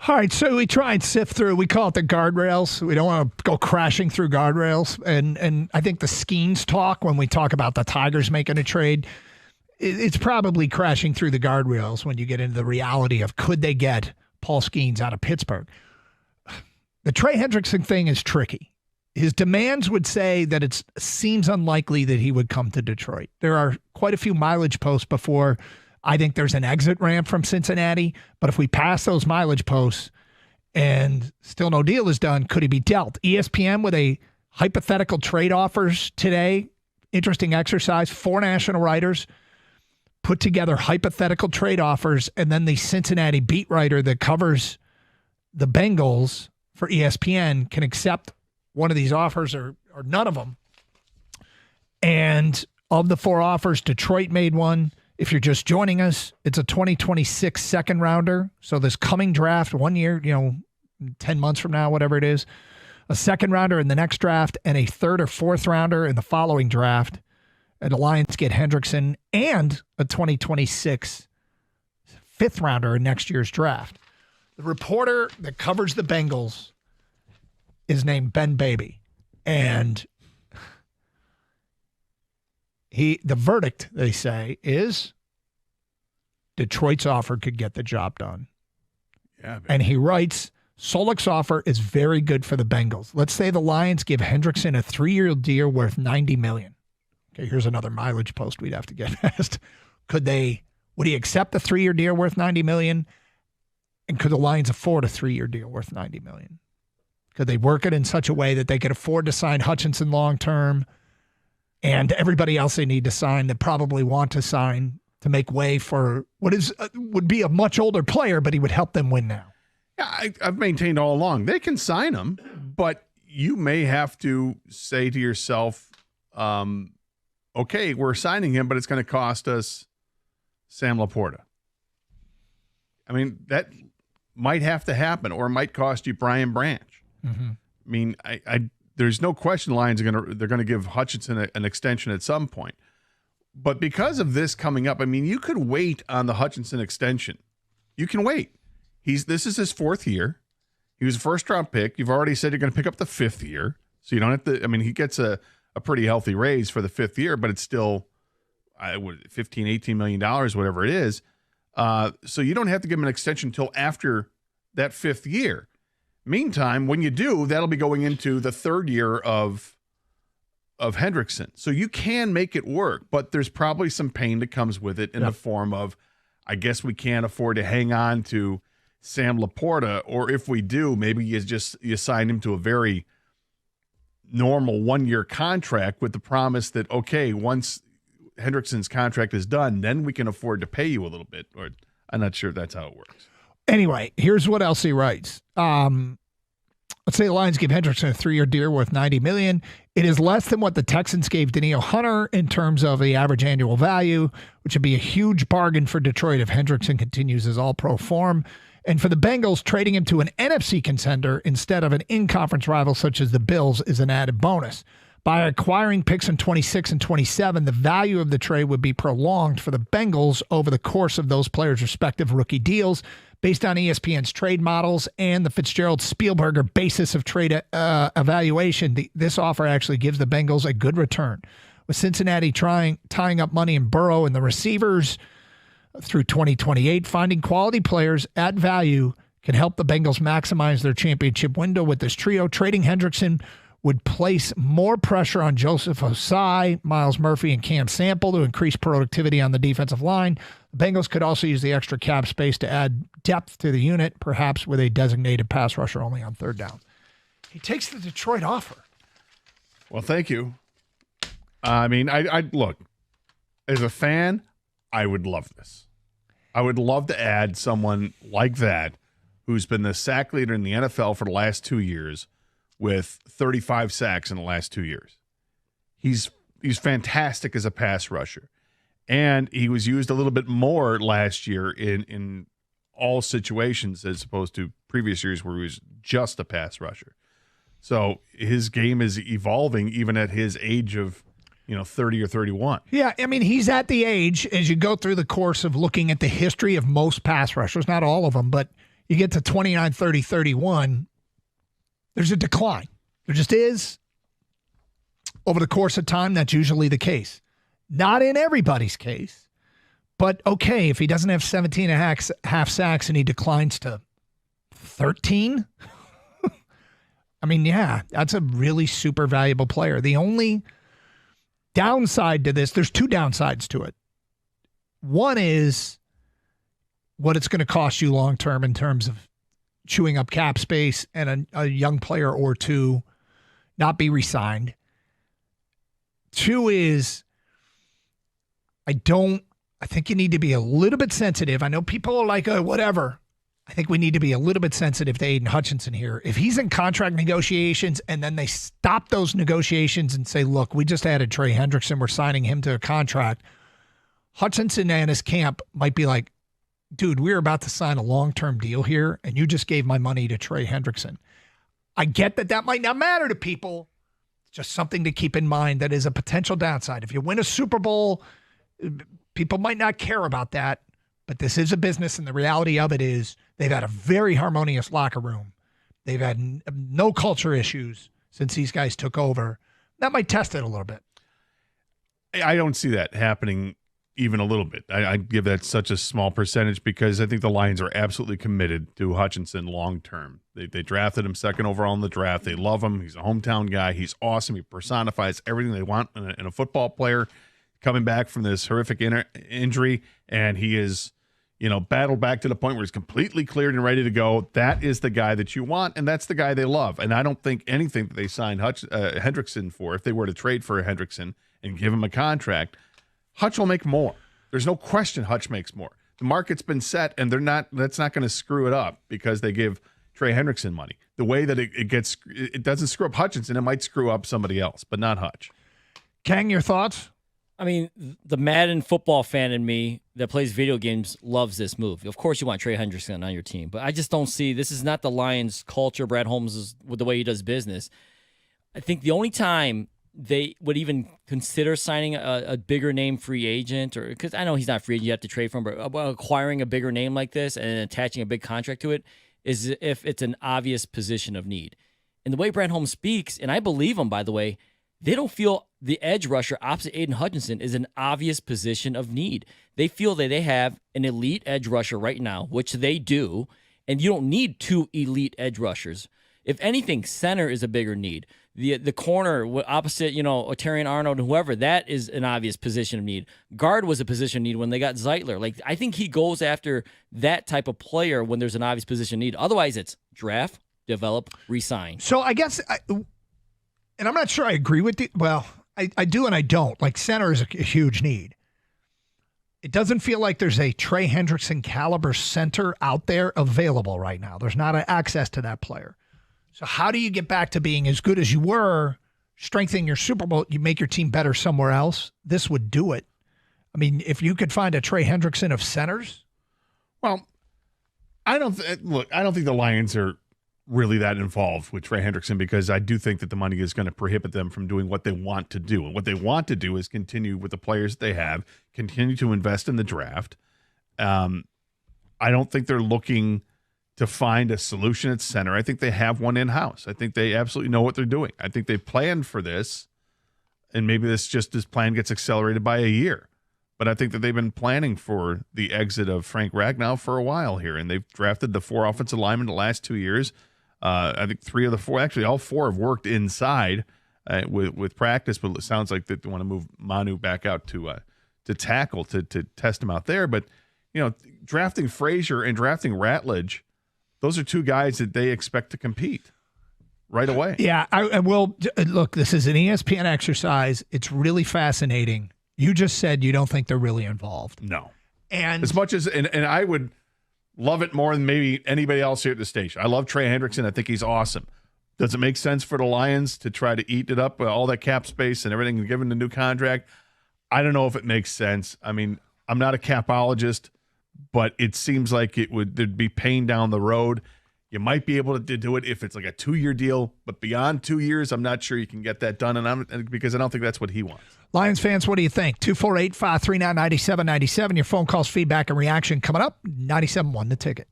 All right, so we try and sift through. We call it the guardrails. We don't want to go crashing through guardrails. And I think the Skeens talk, when we talk about the Tigers making a trade, it's probably crashing through the guardrails when you get into the reality of could they get Paul Skeens out of Pittsburgh. The Trey Hendrickson thing is tricky. His demands would say that it seems unlikely that he would come to Detroit. There are quite a few mileage posts before I think there's an exit ramp from Cincinnati, but if we pass those mileage posts and still no deal is done, could he be dealt? ESPN with a hypothetical trade offers today. Interesting exercise. 4 national writers put together hypothetical trade offers, and then the Cincinnati beat writer that covers the Bengals for ESPN can accept one of these offers or none of them. And of the 4 offers, Detroit made one. If you're just joining us, it's a 2026 second rounder. So this coming draft, 1 year, 10 months from now, whatever it is, a second rounder in the next draft and a third or fourth rounder in the following draft. And the Lions get Hendrickson and a 2026 fifth rounder in next year's draft. The reporter that covers the Bengals is named Ben Baby. And the verdict, they say, is Detroit's offer could get the job done. Yeah, baby. And he writes, Solik's offer is very good for the Bengals. Let's say the Lions give Hendrickson a 3-year deal worth $90 million. Okay, here's another mileage post we'd have to get past. Would he accept the 3-year deal worth $90 million? And could the Lions afford a 3-year deal worth $90 million? Could they work it in such a way that they could afford to sign Hutchinson long-term and everybody else they need to sign that probably want to sign to make way for what would be a much older player, but he would help them win now? Yeah, I've maintained all along they can sign him, but you may have to say to yourself, okay, we're signing him, but it's going to cost us Sam Laporta. I mean, that might have to happen, or it might cost you Brian Branch. Mm-hmm. I mean, there's no question Lions they're going to give Hutchinson an extension at some point. But because of this coming up, I mean, you could wait on the Hutchinson extension. You can wait. This is his 4th year. He was a first-round pick. You've already said you're going to pick up the 5th year. So you don't have to – I mean, he gets a pretty healthy raise for the 5th year, but it's still $15, $18 million, whatever it is. So you don't have to give him an extension until after that 5th year. Meantime, when you do, that'll be going into the 3rd year of Hendrickson. So you can make it work, but there's probably some pain that comes with it in the form of, I guess we can't afford to hang on to Sam Laporta, or if we do, maybe you sign him to a very normal 1-year contract with the promise that, okay, once Hendrickson's contract is done, then we can afford to pay you a little bit. Or I'm not sure if that's how it works. Anyway, here's what else he writes. Let's say the Lions give Hendrickson a 3-year deal worth $90 million. It is less than what the Texans gave Danielle Hunter in terms of the average annual value, which would be a huge bargain for Detroit if Hendrickson continues his all-pro form. And for the Bengals, trading him to an NFC contender instead of an in-conference rival such as the Bills is an added bonus. By acquiring picks in 26 and 27, the value of the trade would be prolonged for the Bengals over the course of those players' respective rookie deals. Based on ESPN's trade models and the Fitzgerald-Spielberger basis of trade evaluation, this offer actually gives the Bengals a good return. With Cincinnati tying up money in Burrow and the receivers through 2028, finding quality players at value can help the Bengals maximize their championship window with this trio. Trading Hendrickson would place more pressure on Joseph Osai, Miles Murphy, and Cam Sample to increase productivity on the defensive line. The Bengals could also use the extra cap space to add depth to the unit, perhaps with a designated pass rusher only on 3rd down. He takes the Detroit offer. Well, thank you. I mean, I look, as a fan, I would love this. I would love to add someone like that who's been the sack leader in the NFL for the last 2 years with 35 sacks in the last 2 years. He's fantastic as a pass rusher. And he was used a little bit more last year in all situations as opposed to previous years where he was just a pass rusher. So his game is evolving even at his age of 30 or 31. Yeah, I mean, he's at the age, as you go through the course of looking at the history of most pass rushers, not all of them, but You get to 29, 30, 31, there's a decline. There just is. Over the course of time, that's usually the case. Not in everybody's case, but okay, if he doesn't have 17 and a half sacks and he declines to 13, I mean, yeah, that's a really super valuable player. The only downside to this, there's two downsides to it. One is what it's going to cost you long term in terms of chewing up cap space and a young player or two not be re-signed. Two is I think you need to be a little bit sensitive. I know people are like, whatever. I think we need to be a little bit sensitive to Aiden Hutchinson here. If he's in contract negotiations and then they stop those negotiations and say, look, we just added Trey Hendrickson, we're signing him to a contract, Hutchinson and his camp might be like, dude, we're about to sign a long-term deal here, and you just gave my money to Trey Hendrickson. I get that might not matter to people. It's just something to keep in mind that is a potential downside. If you win a Super Bowl, people might not care about that, but this is a business, and the reality of it is they've had a very harmonious locker room. They've had no culture issues since these guys took over. That might test it a little bit. I don't see that happening even a little bit. I give that such a small percentage because I think the Lions are absolutely committed to Hutchinson long term. They drafted him second overall in the draft. They love him. He's a hometown guy. He's awesome. He personifies everything they want in a football player coming back from this horrific injury, and he is, battled back to the point where he's completely cleared and ready to go. That is the guy that you want, and that's the guy they love. And I don't think anything that they signed Hendrickson for, if they were to trade for Hendrickson and give him a contract, Hutch will make more. There's no question Hutch makes more. The market's been set, and that's not going to screw it up because they give Trey Hendrickson money. The way that it doesn't screw up Hutchinson, it might screw up somebody else, but not Hutch. Kang, your thoughts? I mean, the Madden football fan in me that plays video games loves this move. Of course you want Trey Hendrickson on your team, but I just don't see, this is not the Lions culture. Brad Holmes is with the way he does business. I think the only time they would even consider signing a bigger name free agent, or because I know he's not free agent, you have to trade for him, but acquiring a bigger name like this and attaching a big contract to it is if it's an obvious position of need. And the way Brad Holmes speaks, and I believe him, by the way, they don't feel the edge rusher opposite Aiden Hutchinson is an obvious position of need. They feel that they have an elite edge rusher right now, which they do, and you don't need two elite edge rushers. If anything, center is a bigger need. The corner opposite, Otarian Arnold and whoever, that is an obvious position of need. Guard was a position of need when they got Zeitler. Like, I think he goes after that type of player when there's an obvious position of need. Otherwise, it's draft, develop, re-sign. So I guess, and I'm not sure I agree with you. Well, I do and I don't. Like, center is a huge need. It doesn't feel like there's a Trey Hendrickson caliber center out there available right now. There's not access to that player. So how do you get back to being as good as you were, strengthening your Super Bowl, you make your team better somewhere else? This would do it. I mean, if you could find a Trey Hendrickson of centers. Well, I don't think the Lions are really that involved with Trey Hendrickson because I do think that the money is going to prohibit them from doing what they want to do. And what they want to do is continue with the players that they have, continue to invest in the draft. I don't think they're looking to find a solution at center. I think they have one in-house. I think they absolutely know what they're doing. I think they planned for this, and maybe this plan gets accelerated by a year. But I think that they've been planning for the exit of Frank Ragnow for a while here, and they've drafted the 4 offensive linemen the last 2 years. I think 3 of the 4, actually all 4 have worked inside with practice, but it sounds like they want to move Manu back out to tackle to test him out there. But, drafting Frazier and drafting Ratledge, those are 2 guys that they expect to compete right away. Yeah, I will. Look, this is an ESPN exercise. It's really fascinating. You just said you don't think they're really involved. No. And as much as, and I would love it more than maybe anybody else here at the station. I love Trey Hendrickson. I think he's awesome. Does it make sense for the Lions to try to eat it up with all that cap space and everything and give him a new contract? I don't know if it makes sense. I mean, I'm not a capologist, but it seems like there'd be pain down the road. You might be able to do it if it's like a 2-year deal, but beyond 2 years, I'm not sure you can get that done, because I don't think that's what he wants. Lions fans, what do you think? 248-539-9797. Your phone calls, feedback, and reaction coming up. 97.1 The Ticket.